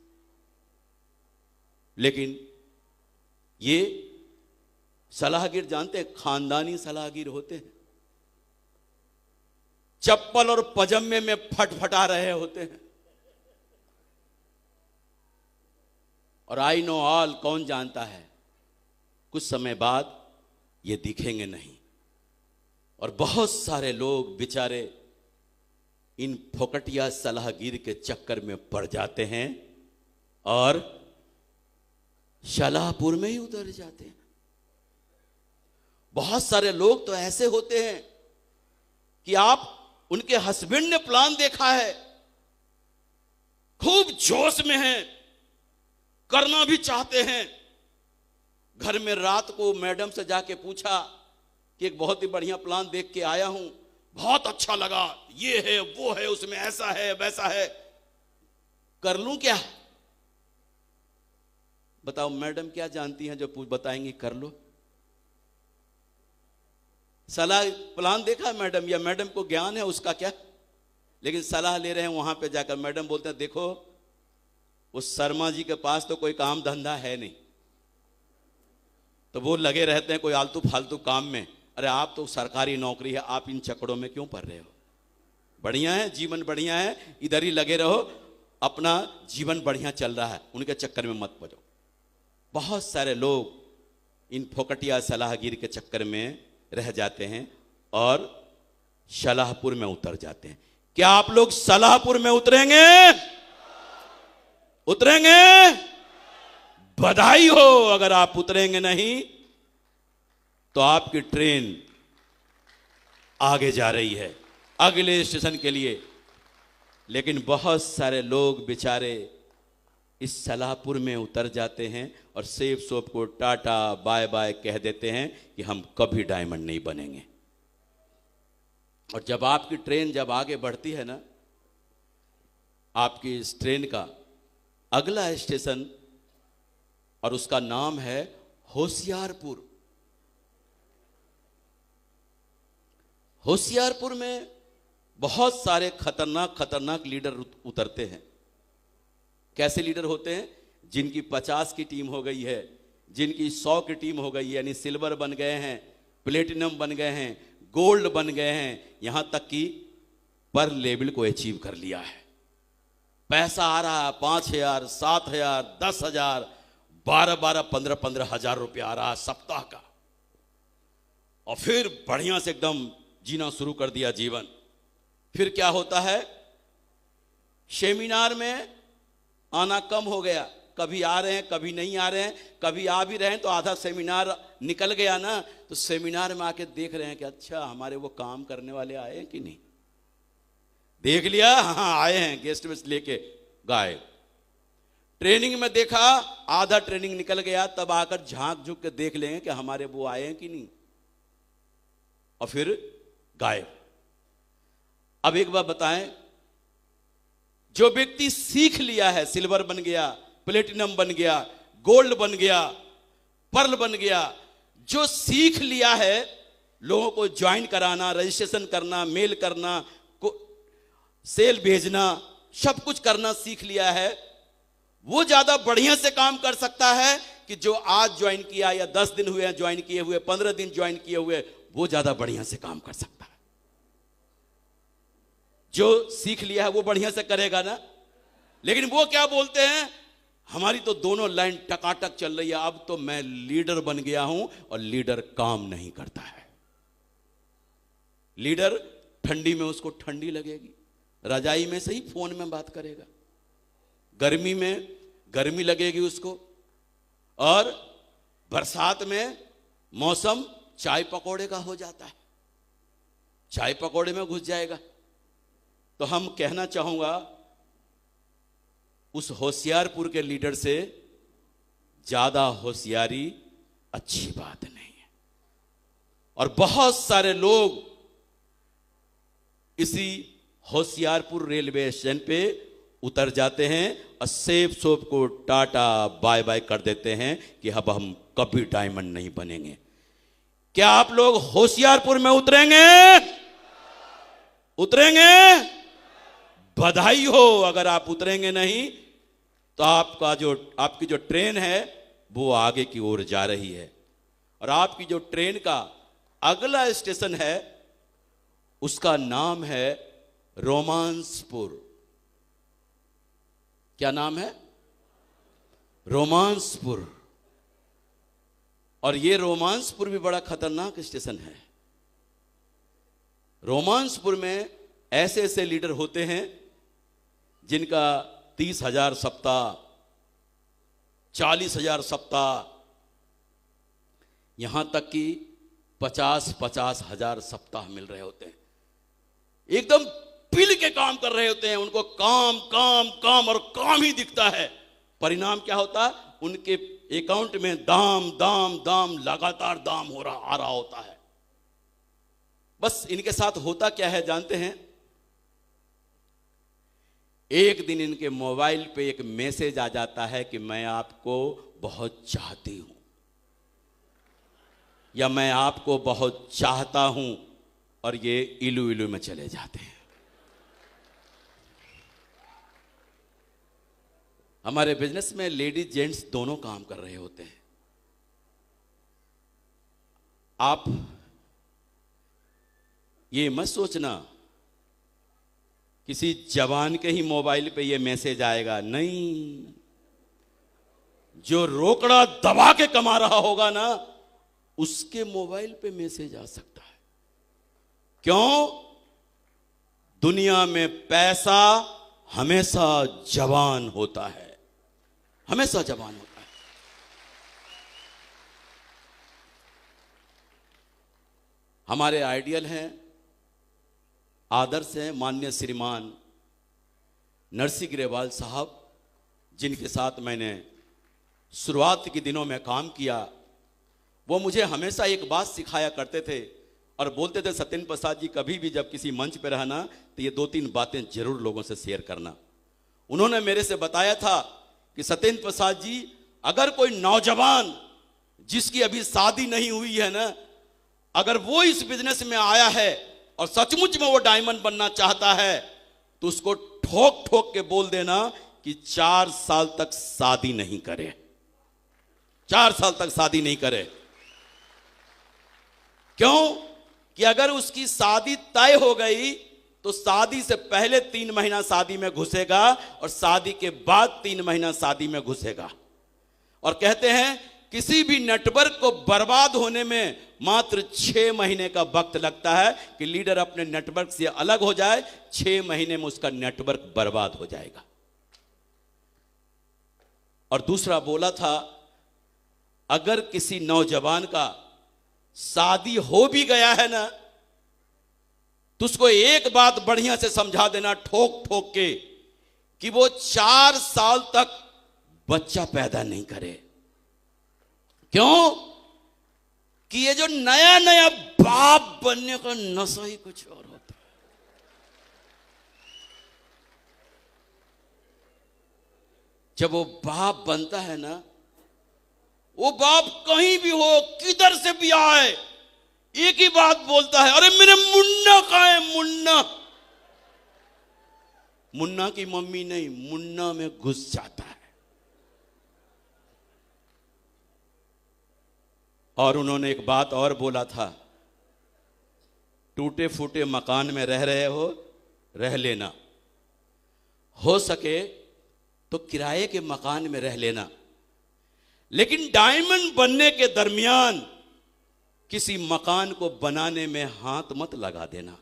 लेकिन ये सलाहगीर जानते हैं, खानदानी सलाहगीर होते हैं। चप्पल और पजामे में फटफटा रहे होते हैं। और आई नो ऑल कौन जानता है, कुछ समय बाद ये दिखेंगे नहीं। और बहुत सारे लोग बेचारे इन फोकटिया सलाहगीर के चक्कर में पड़ जाते हैं और शालापुर में ही उतर जाते हैं। बहुत सारे लोग तो ऐसे होते हैं कि आप उनके हस्बैंड ने प्लान देखा है, खूब जोश में हैं, करना भी चाहते हैं। घर में रात को मैडम से जाके पूछा कि एक बहुत ही बढ़िया प्लान देख के आया हूं, बहुत अच्छा लगा, ये है वो है, उसमें ऐसा है वैसा है, कर लूं क्या? बताओ मैडम क्या जानती हैं जो बताएंगी कर लो? सलाह प्लान देखा मैडम, या मैडम को ज्ञान है उसका क्या? लेकिन सलाह ले रहे हैं वहां पे जाकर, मैडम बोलते हैं देखो उस शर्मा जी के पास तो कोई काम धंधा है नहीं, तो वो लगे रहते हैं कोई आलतू फालतू काम में। अरे आप तो सरकारी नौकरी है, आप इन चक्करों में क्यों पड़ रहे हो? बढ़िया है, जीवन बढ़िया है, इधर ही लगे रहो, अपना जीवन बढ़िया चल रहा है, उनके चक्कर में मत पड़ो। बहुत सारे लोग इन फोकटिया सलाहगीर के चक्कर में रह जाते हैं और शालापुर में उतर जाते हैं। क्या आप लोग शालापुर में उतरेंगे? उतरेंगे? बधाई हो। अगर आप उतरेंगे नहीं तो आपकी ट्रेन आगे जा रही है अगले स्टेशन के लिए। लेकिन बहुत सारे लोग बेचारे इस शालापुर में उतर जाते हैं और सेब सोप को टाटा बाय बाय कह देते हैं कि हम कभी डायमंड नहीं बनेंगे। और जब आपकी ट्रेन जब आगे बढ़ती है ना, आपकी इस ट्रेन का अगला स्टेशन और उसका नाम है होशियारपुर। होशियारपुर में बहुत सारे खतरनाक खतरनाक लीडर उतरते हैं। कैसे लीडर होते हैं? जिनकी 50 की टीम हो गई है, जिनकी 100 की टीम हो गई है, यानी सिल्वर बन गए हैं, प्लेटिनम बन गए हैं, गोल्ड बन गए हैं, यहां तक कि पर लेवल को अचीव कर लिया है। पैसा आ रहा है 5,000, 7,000, 10,000, 12,000, 15,000 रुपया आ रहा है सप्ताह का। और फिर बढ़िया से एकदम जीना शुरू कर दिया जीवन। फिर क्या होता है? सेमिनार में आना कम हो गया, कभी आ रहे हैं कभी नहीं आ रहे हैं, कभी आ भी रहे हैं तो आधा सेमिनार निकल गया ना, तो सेमिनार में आके देख रहे हैं कि अच्छा हमारे वो काम करने वाले आए हैं कि नहीं। देख लिया, हाँ आए हैं, गेस्ट वेस्ट लेके गायब। ट्रेनिंग में देखा, आधा ट्रेनिंग निकल गया, तब आकर झांक झुक के देख लेंगे कि हमारे वो आए हैं कि नहीं, और फिर गायब। अब एक बात बताएं, जो व्यक्ति सीख लिया है, सिल्वर बन गया, प्लेटिनम बन गया, गोल्ड बन गया, पर्ल बन गया, जो सीख लिया है लोगों को ज्वाइन कराना, रजिस्ट्रेशन करना, मेल करना, सेल भेजना, सब कुछ करना सीख लिया है, वो ज्यादा बढ़िया से काम कर सकता है कि जो आज ज्वाइन किया या 10 दिन हुए हैं ज्वाइन किए हुए, 15 दिन ज्वाइन किए हुए, वो ज्यादा बढ़िया से काम कर सकता है। जो सीख लिया है वो बढ़िया से करेगा ना। लेकिन वो क्या बोलते हैं, हमारी तो दोनों लाइन टकाटक चल रही है, अब तो मैं लीडर बन गया हूं, और लीडर काम नहीं करता है। लीडर ठंडी में उसको ठंडी लगेगी, रजाई में से ही फोन में बात करेगा, गर्मी में गर्मी लगेगी उसको, और बरसात में मौसम चाय पकौड़े का हो जाता है, चाय पकौड़े में घुस जाएगा। तो हम कहना चाहूंगा उस होशियारपुर के लीडर से ज्यादा होशियारी अच्छी बात नहीं है। और बहुत सारे लोग इसी होशियारपुर रेलवे स्टेशन पे उतर जाते हैं और सेब सोप को टाटा बाय बाय कर देते हैं कि अब हम कभी डायमंड नहीं बनेंगे। क्या आप लोग होशियारपुर में उतरेंगे? उतरेंगे? बधाई हो। अगर आप उतरेंगे नहीं तो आपकी जो ट्रेन है वो आगे की ओर जा रही है, और आपकी जो ट्रेन का अगला स्टेशन है उसका नाम है रोमांसपुर। क्या नाम है? रोमांसपुर। और ये रोमांसपुर भी बड़ा खतरनाक स्टेशन है। रोमांसपुर में ऐसे ऐसे लीडर होते हैं जिनका 30,000 सप्ताह, 40,000 सप्ताह, यहां तक कि 50-50 हजार सप्ताह मिल रहे होते हैं। एकदम पिल के काम कर रहे होते हैं, उनको काम काम काम और काम ही दिखता है। परिणाम क्या होता है? उनके अकाउंट में दाम दाम दाम लगातार दाम आ रहा होता है। बस इनके साथ होता क्या है जानते हैं? एक दिन इनके मोबाइल पे एक मैसेज आ जाता है कि मैं आपको बहुत चाहती हूं, या मैं आपको बहुत चाहता हूं, और ये इलू इलू में चले जाते हैं। हमारे बिजनेस में लेडीज जेंट्स दोनों काम कर रहे होते हैं। आप ये मत सोचना किसी जवान के ही मोबाइल पे ये मैसेज आएगा, नहीं। जो रोकड़ा दबा के कमा रहा होगा ना, उसके मोबाइल पे मैसेज आ सकता है। क्यों? दुनिया में पैसा हमेशा जवान होता है, हमेशा जवान होता है। हमारे आइडियल हैं, आदर्श हैं माननीय श्रीमान नरसिंह ग्रेवाल साहब, जिनके साथ मैंने शुरुआत के दिनों में काम किया। वो मुझे हमेशा एक बात सिखाया करते थे और बोलते थे, सत्येंद्र प्रसाद जी कभी भी जब किसी मंच पर रहना तो ये 2-3 बातें जरूर लोगों से शेयर करना। उन्होंने मेरे से बताया था कि सत्येंद्र प्रसाद जी, अगर कोई नौजवान जिसकी अभी शादी नहीं हुई है ना, अगर वो इस बिजनेस में आया है और सचमुच में वो डायमंड बनना चाहता है, तो उसको ठोक ठोक के बोल देना कि 4 साल तक शादी नहीं करे, 4 साल तक शादी नहीं करे। क्यों? कि अगर उसकी शादी तय हो गई तो शादी से पहले 3 महीना शादी में घुसेगा और शादी के बाद 3 महीना शादी में घुसेगा। और कहते हैं किसी भी नेटवर्क को बर्बाद होने में मात्र 6 महीने का वक्त लगता है कि लीडर अपने नेटवर्क से अलग हो जाए, 6 महीने में उसका नेटवर्क बर्बाद हो जाएगा। और दूसरा बोला था, अगर किसी नौजवान का शादी हो भी गया है ना, तो उसको एक बात बढ़िया से समझा देना ठोक ठोक के कि वो 4 साल तक बच्चा पैदा नहीं करे। क्यों? कि ये जो नया नया बाप बनने का नशा ही कुछ और होता है। जब वो बाप बनता है ना, वो बाप कहीं भी हो, किधर से भी आए, एक ही बात बोलता है, अरे मेरे मुन्ना कहाँ है? मुन्ना। मुन्ना की मम्मी नहीं, मुन्ना में घुस जाता है। और उन्होंने एक बात और बोला था, टूटे फूटे मकान में रह रहे हो, रह लेना, हो सके तो किराए के मकान में रह लेना, लेकिन डायमंड बनने के दरमियान किसी मकान को बनाने में हाथ मत लगा देना।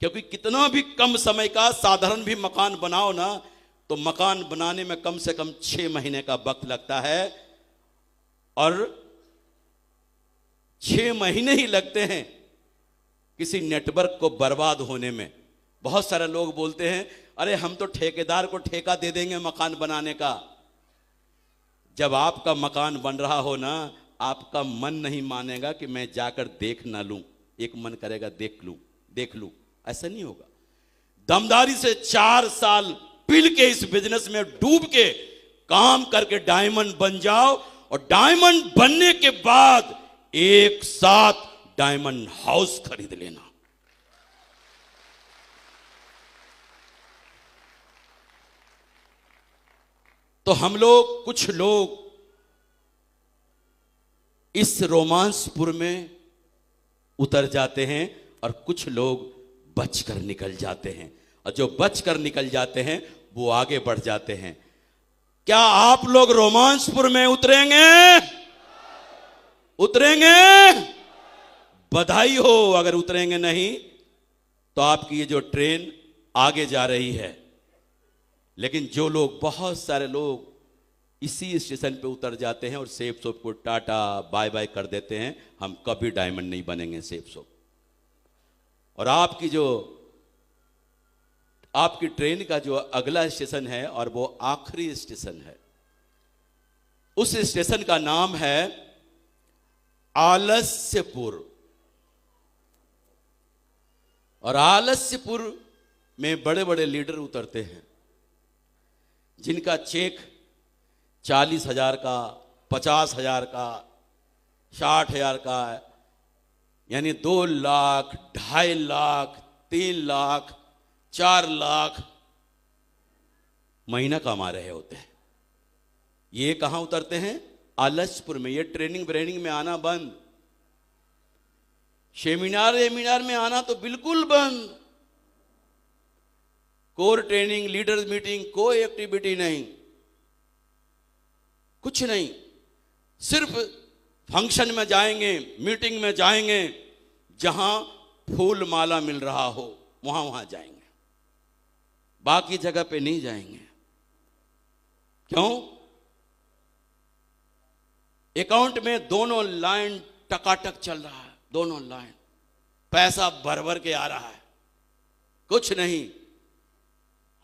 क्योंकि कितना भी कम समय का साधारण भी मकान बनाओ ना, तो मकान बनाने में कम से कम 6 महीने का वक्त लगता है, और 6 महीने ही लगते हैं किसी नेटवर्क को बर्बाद होने में। बहुत सारे लोग बोलते हैं, अरे हम तो ठेकेदार को ठेका दे देंगे मकान बनाने का। जब आपका मकान बन रहा हो ना, आपका मन नहीं मानेगा कि मैं जाकर देख ना लूं, एक मन करेगा देख लूं। ऐसा नहीं होगा। दमदारी से 4 साल पिल के इस बिजनेस में डूब के काम करके डायमंड बन जाओ, और डायमंड बनने के बाद एक साथ डायमंड हाउस खरीद लेना। तो हम लोग, कुछ लोग इस रोमांसपुर में उतर जाते हैं और कुछ लोग बचकर निकल जाते हैं, और जो बचकर निकल जाते हैं वो आगे बढ़ जाते हैं। क्या आप लोग रोमांसपुर में उतरेंगे? उतरेंगे? बधाई हो। अगर उतरेंगे नहीं तो आपकी ये जो ट्रेन आगे जा रही है। लेकिन जो लोग, बहुत सारे लोग इसी स्टेशन पे उतर जाते हैं और सेफ सोप को टाटा बाय बाय कर देते हैं, हम कभी डायमंड नहीं बनेंगे सेफ सोप। और आपकी ट्रेन का जो अगला स्टेशन है और वो आखिरी स्टेशन है, उस स्टेशन का नाम है आलस्यपुर। और आलस्यपुर में बड़े बड़े लीडर उतरते हैं जिनका चेक 40,000 का, 50,000 का, 60,000 का, यानी 2 लाख, 2.5 लाख, 3 लाख, 4 लाख महीना कमा रहे होते हैं। ये कहां उतरते हैं? आलस्यपुर में। ये ट्रेनिंग ब्रेनिंग में आना बंद, सेमिनार में आना तो बिल्कुल बंद। कोर ट्रेनिंग, लीडर्स मीटिंग, कोई एक्टिविटी नहीं, कुछ नहीं। सिर्फ फंक्शन में जाएंगे, मीटिंग में जाएंगे, जहां फूल माला मिल रहा हो वहां जाएंगे, बाकी जगह पे नहीं जाएंगे। क्यों? अकाउंट में दोनों लाइन टकाटक चल रहा है, दोनों लाइन पैसा भर भर के आ रहा है, कुछ नहीं।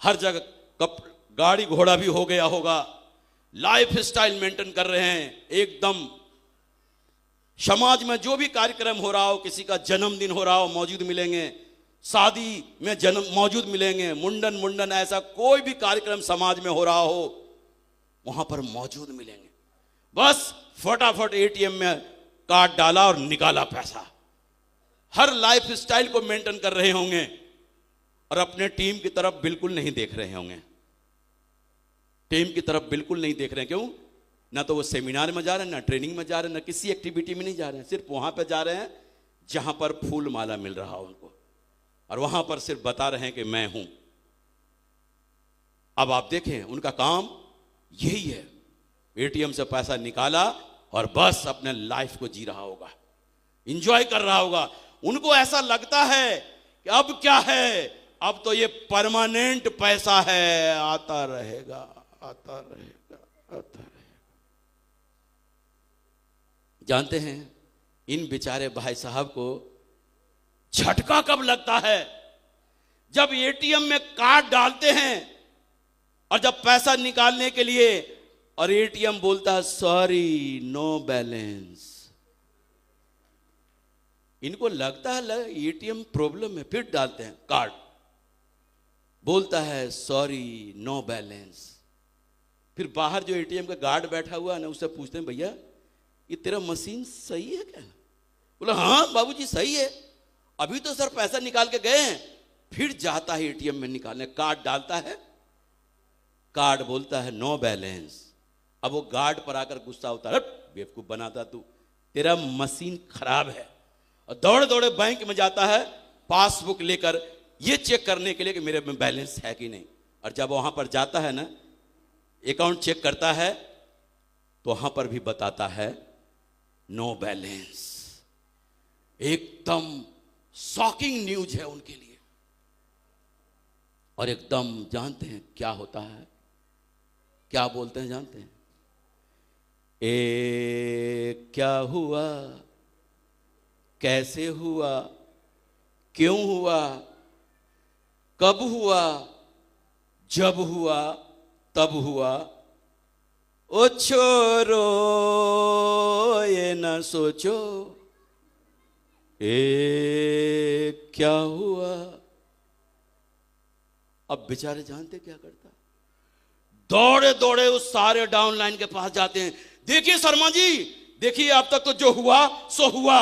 हर जगह गाड़ी घोड़ा भी हो गया होगा, लाइफ स्टाइल मेंटेन कर रहे हैं एकदम। समाज में जो भी कार्यक्रम हो रहा हो, किसी का जन्मदिन हो रहा हो, मौजूद मिलेंगे, शादी में मौजूद मिलेंगे, मुंडन ऐसा कोई भी कार्यक्रम समाज में हो रहा हो वहां पर मौजूद मिलेंगे। बस फटाफट एटीएम में कार्ड डाला और निकाला पैसा। हर लाइफ स्टाइल को मेंटेन कर रहे होंगे और अपने टीम की तरफ बिल्कुल नहीं देख रहे होंगे। टीम की तरफ बिल्कुल नहीं देख रहे हैं। क्यों? ना तो वो सेमिनार में जा रहे हैं, ना ट्रेनिंग में जा रहे हैं, ना किसी एक्टिविटी में नहीं जा रहे हैं। सिर्फ वहां पर जा रहे हैं जहां पर फूल माला मिल रहा हो उनको, और वहां पर सिर्फ बता रहे हैं कि मैं हूं। अब आप देखें, उनका काम यही है, एटीएम से पैसा निकाला और बस अपने लाइफ को जी रहा होगा, एंजॉय कर रहा होगा। उनको ऐसा लगता है कि अब क्या है, अब तो ये परमानेंट पैसा है, आता रहेगा, आता रहेगा, आता रहेगा। जानते हैं इन बेचारे भाई साहब को झटका कब लगता है? जब एटीएम में कार्ड डालते हैं और जब पैसा निकालने के लिए, और एटीएम बोलता है सॉरी नो बैलेंस। इनको लगता है एटीएम प्रॉब्लम है, फिर डालते हैं कार्ड, बोलता है सॉरी नो बैलेंस। फिर बाहर जो एटीएम का गार्ड बैठा हुआ है ना, उससे पूछते हैं भैया ये तेरा मशीन सही है क्या? बोला हाँ बाबूजी सही है, अभी तो सर पैसा निकाल के गए हैं। फिर जाता है एटीएम में निकालने, कार्ड डालता है, कार्ड बोलता है नो बैलेंस। अब वो गार्ड पर आकर गुस्सा होता है, बेवकूफ बनाता तू, तेरा मशीन खराब है। और दौड़े दौड़े बैंक में जाता है पासबुक लेकर, ये चेक करने के लिए कि मेरे में बैलेंस है कि नहीं। और जब वहां पर जाता है ना, अकाउंट चेक करता है, तो वहां पर भी बताता है नो बैलेंस। एकदम शॉकिंग न्यूज है उनके लिए। और एकदम जानते हैं क्या होता है, क्या बोलते हैं जानते हैं? क्या हुआ, कैसे हुआ, क्यों हुआ, कब हुआ, जब हुआ, तब हुआ, ओ छोरो ये न सोचो क्या हुआ। अब बेचारे जानते क्या करता, दौड़े दौड़े उस सारे डाउन लाइन के पास जाते हैं। देखिए शर्मा जी, देखिए अब तक तो जो हुआ सो हुआ,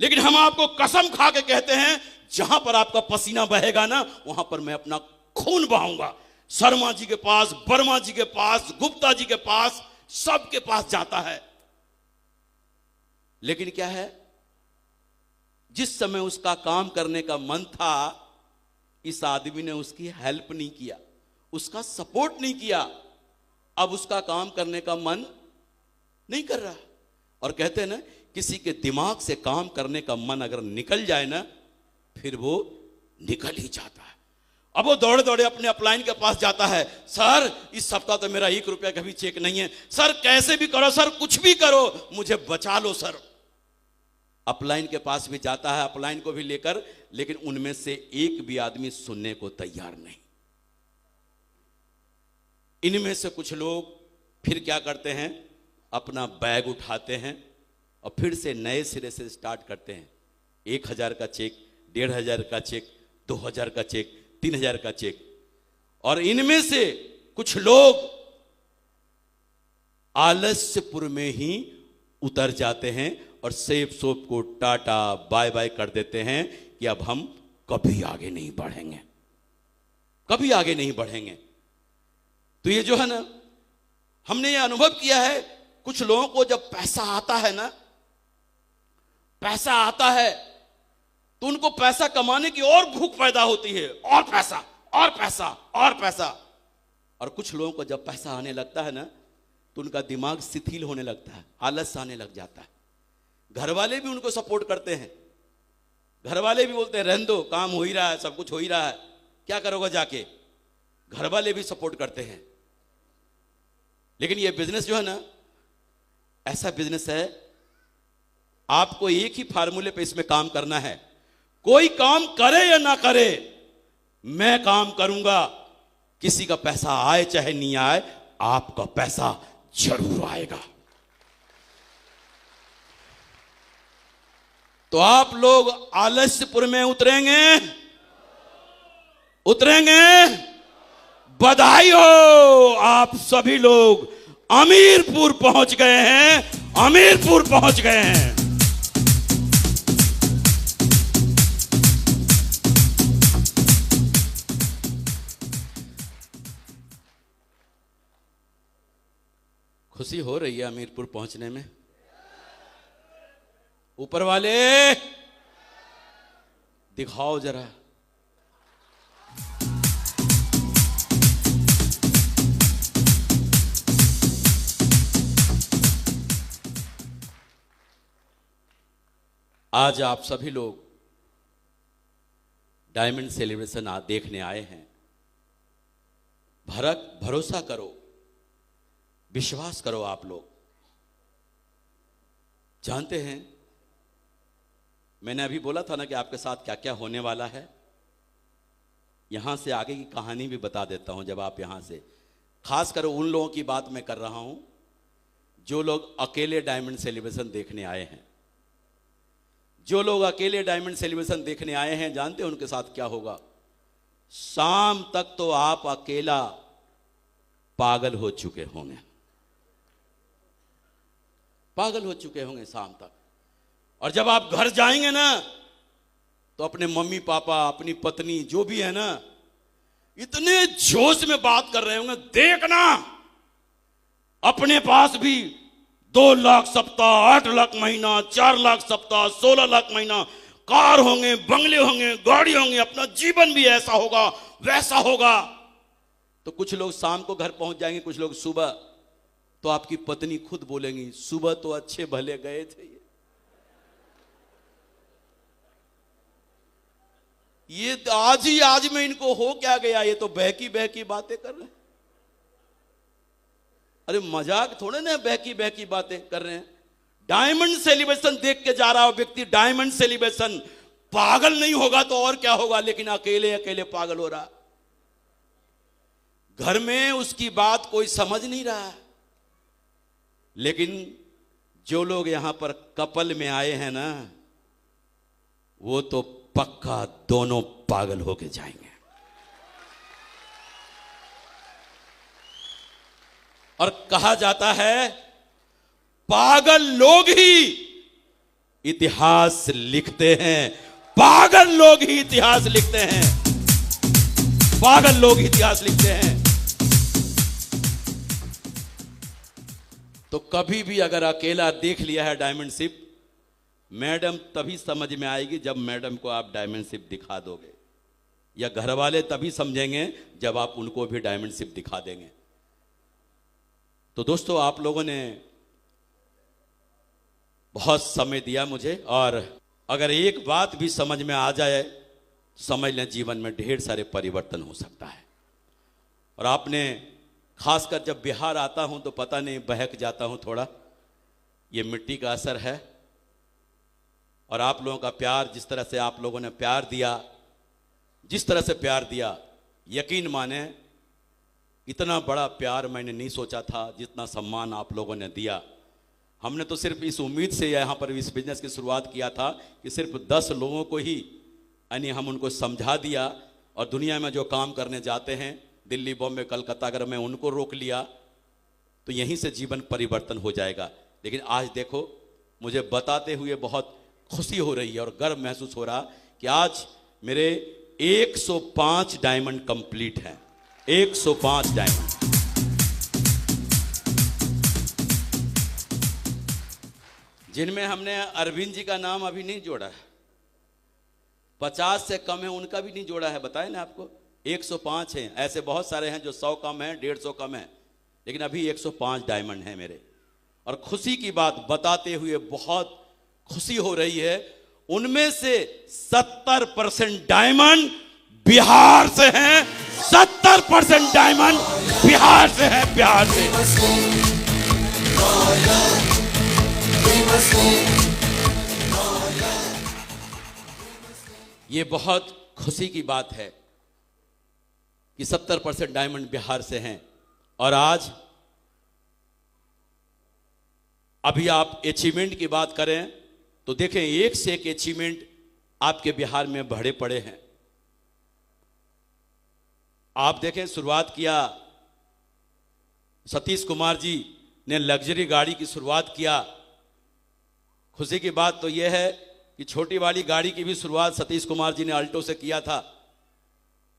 लेकिन हम आपको कसम खा के कहते हैं जहां पर आपका पसीना बहेगा ना, वहां पर मैं अपना खून बहाऊंगा। शर्मा जी के पास, वर्मा जी के पास, गुप्ता जी के पास, सबके पास जाता है। लेकिन क्या है, जिस समय उसका काम करने का मन था, इस आदमी ने उसकी हेल्प नहीं किया, उसका सपोर्ट नहीं किया। अब उसका काम करने का मन नहीं कर रहा। और कहते हैं ना, किसी के दिमाग से काम करने का मन अगर निकल जाए ना, फिर वो निकल ही जाता है। अब वो दौड़े दौड़े अपने अपलाइन के पास जाता है, सर इस सप्ताह तो मेरा 1 रुपया का भी चेक नहीं है, सर कैसे भी करो, सर कुछ भी करो, मुझे बचा लो सर। अपलाइन के पास भी जाता है, अपलाइन को भी लेकर, लेकिन उनमें से एक भी आदमी सुनने को तैयार नहीं। इनमें से कुछ लोग फिर क्या करते हैं, अपना बैग उठाते हैं और फिर से नए सिरे से स्टार्ट करते हैं। 1000 का चेक, 1500 का चेक, 2000 का चेक, 3000 का चेक। और इनमें से कुछ लोग आलस्यपुर में ही उतर जाते हैं और सेब सोप को टाटा बाय बाय कर देते हैं कि अब हम कभी आगे नहीं बढ़ेंगे, कभी आगे नहीं बढ़ेंगे। तो ये जो है ना, हमने ये अनुभव किया है, कुछ लोगों को जब पैसा आता है ना, पैसा आता है तो उनको पैसा कमाने की और भूख पैदा होती है, और पैसा और पैसा और पैसा। और कुछ लोगों को जब पैसा आने लगता है ना, तो उनका दिमाग शिथिल होने लगता है, आलस आने लग जाता है। घर वाले भी उनको सपोर्ट करते हैं, घर वाले भी बोलते हैं रहने दो, काम हो ही रहा है, सब कुछ हो ही रहा है, क्या करोगे जाके। घर वाले भी सपोर्ट करते हैं। लेकिन ये बिजनेस जो है ना, ऐसा बिजनेस है, आपको एक ही फार्मूले पे इसमें काम करना है। कोई काम करे या ना करे, मैं काम करूंगा, किसी का पैसा आए चाहे नहीं आए, आपका पैसा जरूर आएगा। तो आप लोग आलस्यपुर में उतरेंगे, उतरेंगे। बधाई हो, आप सभी लोग अमीरपुर पहुंच गए हैं, अमीरपुर पहुंच गए हैं। खुशी हो रही है अमीरपुर पहुंचने में? ऊपर वाले दिखाओ जरा। आज आप सभी लोग डायमंड सेलिब्रेशन देखने आए हैं। भरोसा करो, विश्वास करो। आप लोग जानते हैं, मैंने अभी बोला था ना कि आपके साथ क्या क्या होने वाला है। यहां से आगे की कहानी भी बता देता हूं। जब आप यहां से, खासकर उन लोगों की बात मैं कर रहा हूं जो लोग अकेले डायमंड सेलिब्रेशन देखने आए हैं। जो लोग अकेले डायमंड सेलिब्रेशन देखने आए हैं, जानते हैं उनके साथ क्या होगा? शाम तक तो आप अकेला पागल हो चुके होंगे, पागल हो चुके होंगे शाम तक। और जब आप घर जाएंगे ना, तो अपने मम्मी पापा, अपनी पत्नी जो भी है ना, इतने जोश में बात कर रहे होंगे, देखना अपने पास भी 2 लाख सप्ताह, 8 लाख महीना, 4 लाख सप्ताह, 16 लाख महीना, कार होंगे, बंगले होंगे, गाड़ी होंगे, अपना जीवन भी ऐसा होगा, वैसा होगा। तो कुछ लोग शाम को घर पहुंच जाएंगे, कुछ लोग सुबह। तो आपकी पत्नी खुद बोलेंगी, सुबह तो अच्छे भले गए थे ये आज ही आज में इनको हो क्या गया, ये तो बहकी बहकी बातें कर रहे हैं। अरे मजाक थोड़े ना, बहकी बहकी बातें कर रहे हैं। डायमंड सेलिब्रेशन देख के जा रहा हो व्यक्ति, डायमंड सेलिब्रेशन, पागल नहीं होगा तो और क्या होगा। लेकिन अकेले अकेले पागल हो रहा, घर में उसकी बात कोई समझ नहीं रहा। लेकिन जो लोग यहां पर कपल में आए हैं ना, वो तो पक्का दोनों पागल होके जाएंगे। और कहा जाता है, पागल लोग ही इतिहास लिखते हैं, पागल लोग ही इतिहास लिखते हैं, पागल लोग इतिहास लिखते हैं। तो कभी भी अगर अकेला देख लिया है डायमंड शिप, मैडम तभी समझ में आएगी जब मैडम को आप डायमंड शिप दिखा दोगे, या घर वाले तभी समझेंगे जब आप उनको भी डायमंड शिप दिखा देंगे। तो दोस्तों, आप लोगों ने बहुत समय दिया मुझे, और अगर एक बात भी समझ में आ जाए, समझ लें जीवन में ढेर सारे परिवर्तन हो सकता है। और आपने खासकर जब बिहार आता हूं तो पता नहीं बहक जाता हूं थोड़ा, ये मिट्टी का असर है। और आप लोगों का प्यार, जिस तरह से आप लोगों ने प्यार दिया, जिस तरह से प्यार दिया, यकीन माने इतना बड़ा प्यार मैंने नहीं सोचा था, जितना सम्मान आप लोगों ने दिया। हमने तो सिर्फ इस उम्मीद से यहाँ पर इस बिजनेस की शुरुआत किया था कि सिर्फ 10 लोगों को ही, यानी हम उनको समझा दिया, और दुनिया में जो काम करने जाते हैं दिल्ली, बॉम्बे, कलकत्ता, अगर मैं उनको रोक लिया तो यहीं से जीवन परिवर्तन हो जाएगा। लेकिन आज देखो, मुझे बताते हुए बहुत खुशी हो रही है और गर्व महसूस हो रहा कि आज मेरे 105 डायमंड कंप्लीट हैं। 105 डायमंड। जिनमें हमने अरविंद जी का नाम अभी नहीं जोड़ा है, 50 से कम है उनका भी नहीं जोड़ा है, बताए ना आपको। 105 हैं, ऐसे बहुत सारे हैं जो 100 कम है, 150 कम है, लेकिन अभी 105 डायमंड हैं मेरे। और खुशी की बात बताते हुए बहुत खुशी हो रही है, उनमें से 70% डायमंड बिहार से हैं। 70% डायमंड बिहार से हैं, बिहार से। ये बहुत खुशी की बात है कि 70% डायमंड बिहार से हैं। और आज अभी आप अचीवमेंट की बात करें तो देखें, एक से एक अचीवमेंट आपके बिहार में बढ़े पड़े हैं। आप देखें, शुरुआत किया सतीश कुमार जी ने, लग्जरी गाड़ी की शुरुआत किया। खुशी की बात तो यह है कि छोटी वाली गाड़ी की भी शुरुआत सतीश कुमार जी ने अल्टो से किया था।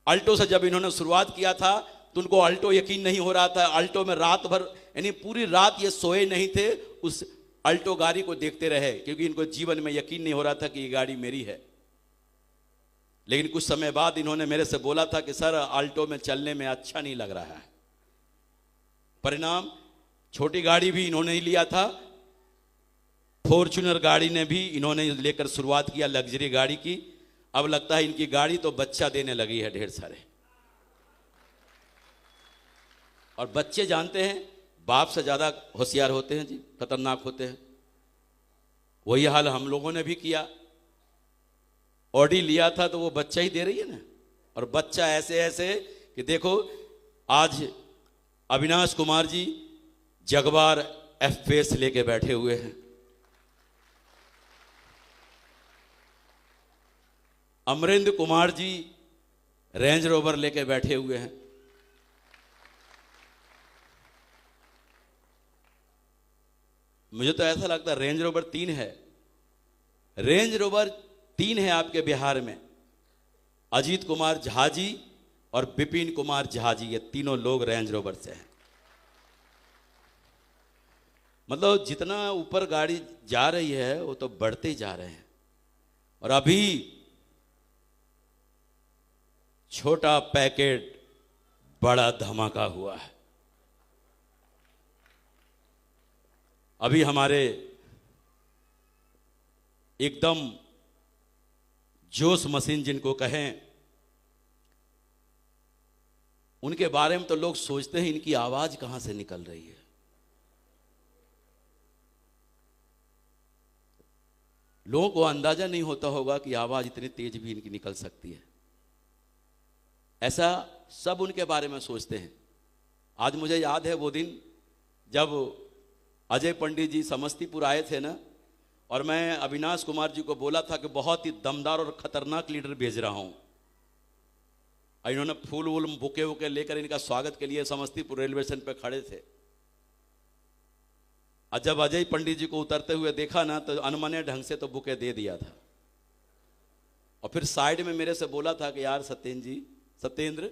अल्टो से जब इन्होंने शुरुआत किया था तो उनको अल्टो यकीन नहीं हो रहा था। अल्टो में रात भर, यानी पूरी रात ये सोए नहीं थे, उस अल्टो गाड़ी को देखते रहे, क्योंकि इनको जीवन में यकीन नहीं हो रहा था कि ये गाड़ी मेरी है। लेकिन कुछ समय बाद इन्होंने मेरे से बोला था कि सर, अल्टो में चलने में अच्छा नहीं लग रहा है। परिणाम, छोटी गाड़ी भी इन्होंने ही लिया था, फॉर्च्यूनर गाड़ी ने भी इन्होंने लेकर शुरुआत किया, लग्जरी गाड़ी की। अब लगता है इनकी गाड़ी तो बच्चा देने लगी है ढेर सारे। और बच्चे जानते हैं, बाप से ज्यादा होशियार होते हैं जी, खतरनाक होते हैं। वही हाल हम लोगों ने भी किया। ऑडी लिया था तो वो बच्चा ही दे रही है ना, और बच्चा ऐसे ऐसे कि देखो, आज अविनाश कुमार जी जगबार एफ-पेस लेके बैठे हुए हैं। अमरेंद्र कुमार जी रेंज रोवर लेके बैठे हुए हैं। मुझे तो ऐसा लगता है रेंज रोवर 3 है, रेंज रोवर 3 है आपके बिहार में। अजीत कुमार झा जी और विपिन कुमार झा जी, ये तीनों लोग रेंज रोवर से हैं। मतलब जितना ऊपर गाड़ी जा रही है वो तो बढ़ते ही जा रहे हैं। और अभी छोटा पैकेट बड़ा धमाका हुआ है। अभी हमारे एकदम जोश मशीन जिनको कहें, उनके बारे में तो लोग सोचते हैं इनकी आवाज कहां से निकल रही है। लोगों को अंदाजा नहीं होता होगा कि आवाज इतनी तेज भी इनकी निकल सकती है। ऐसा सब उनके बारे में सोचते हैं। आज मुझे याद है वो दिन जब अजय पंडित जी समस्तीपुर आए थे ना, और मैं अविनाश कुमार जी को बोला था कि बहुत ही दमदार और खतरनाक लीडर भेज रहा हूं। इन्होंने फूल वूल बुके वुके लेकर इनका स्वागत के लिए समस्तीपुर रेलवे स्टेशन पे खड़े थे। और जब अजय पंडित जी को उतरते हुए देखा ना, तो अनमने ढंग से तो बुके दे दिया था। और फिर साइड में मेरे से बोला था कि यार सत्येंद्र,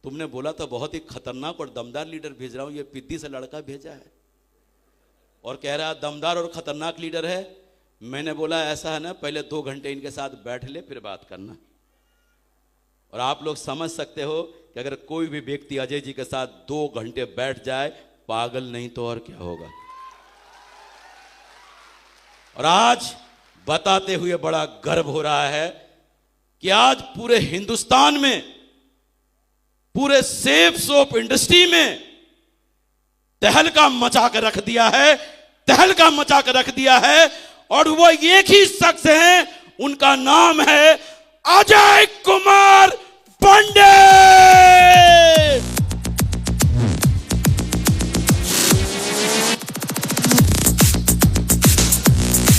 तुमने बोला था बहुत ही खतरनाक और दमदार लीडर भेज रहा हूं, ये पिद्दी से लड़का भेजा है और कह रहा दमदार और खतरनाक लीडर है। मैंने बोला ऐसा है ना, पहले 2 घंटे इनके साथ बैठ ले, फिर बात करना। और आप लोग समझ सकते हो कि अगर कोई भी व्यक्ति अजय जी के साथ 2 घंटे बैठ जाए पागल नहीं तो और क्या होगा। और आज बताते हुए बड़ा गर्व हो रहा है कि आज पूरे हिंदुस्तान में, पूरे सेफ सोप इंडस्ट्री में तहलका मचा कर रख दिया है, तहलका मचा कर रख दिया है। और वो एक ही शख्स हैं, उनका नाम है अजय कुमार पांडे।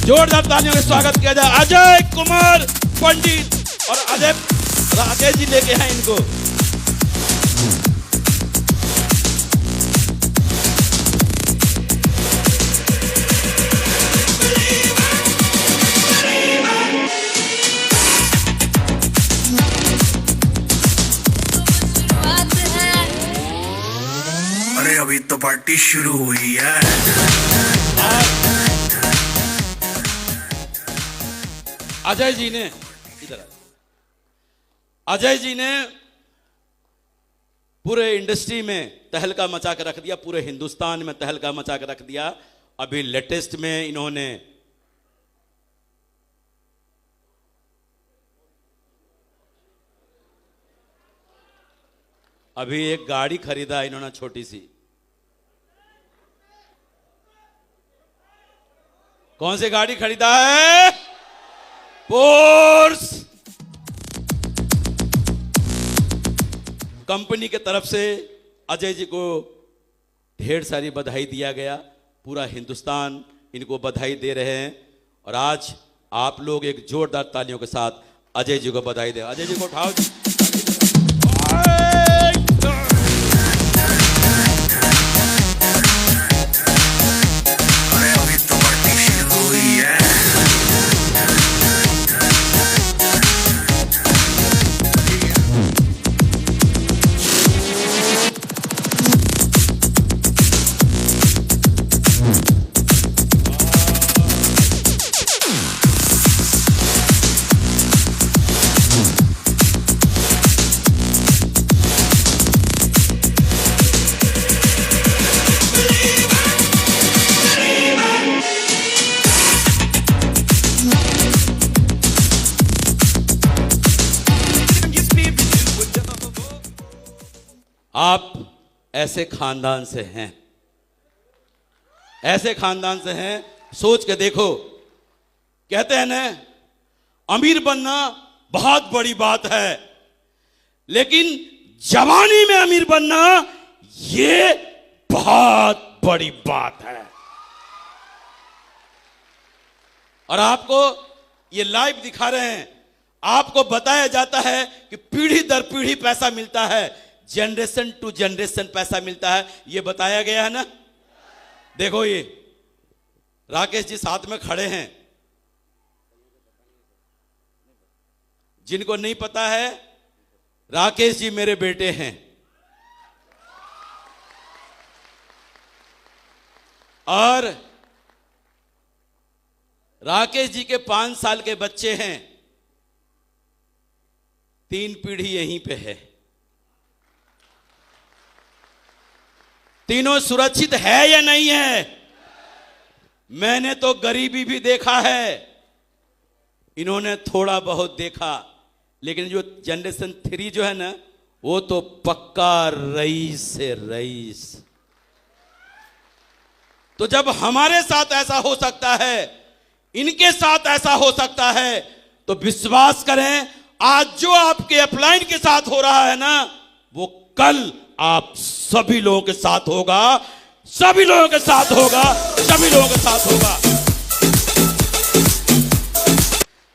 जोरदार तालियों से स्वागत किया जाए अजय कुमार पंडित। और अजय राकेश जी लेके हैं इनको। अरे अभी तो पार्टी शुरू हुई है। अजय जी ने इधर, अजय जी ने पूरे इंडस्ट्री में तहलका मचा कर रख दिया, पूरे हिंदुस्तान में तहलका मचा कर रख दिया। अभी लेटेस्ट में इन्होंने अभी एक गाड़ी खरीदा इन्होंने छोटी सी। कौन सी गाड़ी खरीदा है? पोर्स। कंपनी के तरफ से अजय जी को ढेर सारी बधाई दिया गया। पूरा हिंदुस्तान इनको बधाई दे रहे हैं। और आज आप लोग एक जोरदार तालियों के साथ अजय जी को बधाई दें। अजय जी को उठाओ जी। अरे अभी तो पार्टी शुरू हुई है। आप ऐसे खानदान से हैं, ऐसे खानदान से हैं, सोच के देखो। कहते हैं ना, अमीर बनना बहुत बड़ी बात है, लेकिन जवानी में अमीर बनना ये बहुत बड़ी बात है। और आपको ये लाइव दिखा रहे हैं, आपको बताया जाता है कि पीढ़ी दर पीढ़ी पैसा मिलता है, जनरेशन टू जनरेशन पैसा मिलता है, ये बताया गया है ना। देखो ये राकेश जी साथ में खड़े हैं। जिनको नहीं पता है, राकेश जी मेरे बेटे हैं। और राकेश जी के 5 साल के बच्चे हैं। 3 पीढ़ी यहीं पे है। तीनों सुरक्षित है या नहीं है? मैंने तो गरीबी भी देखा है, इन्होंने थोड़ा बहुत देखा। लेकिन जो जनरेशन 3 जो है ना, वो तो पक्का रईस से रईस। तो जब हमारे साथ ऐसा हो सकता है, इनके साथ ऐसा हो सकता है, तो विश्वास करें, आज जो आपके अपलाइन के साथ हो रहा है ना, वो कल आप सभी लोगों के साथ होगा, सभी लोगों के साथ होगा, सभी लोगों के साथ होगा।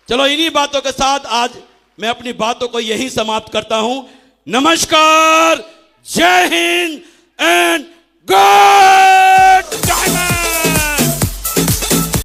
चलो इन्हीं बातों के साथ आज मैं अपनी बातों को यहीं समाप्त करता हूं। नमस्कार, जय हिंद एंड गॉड।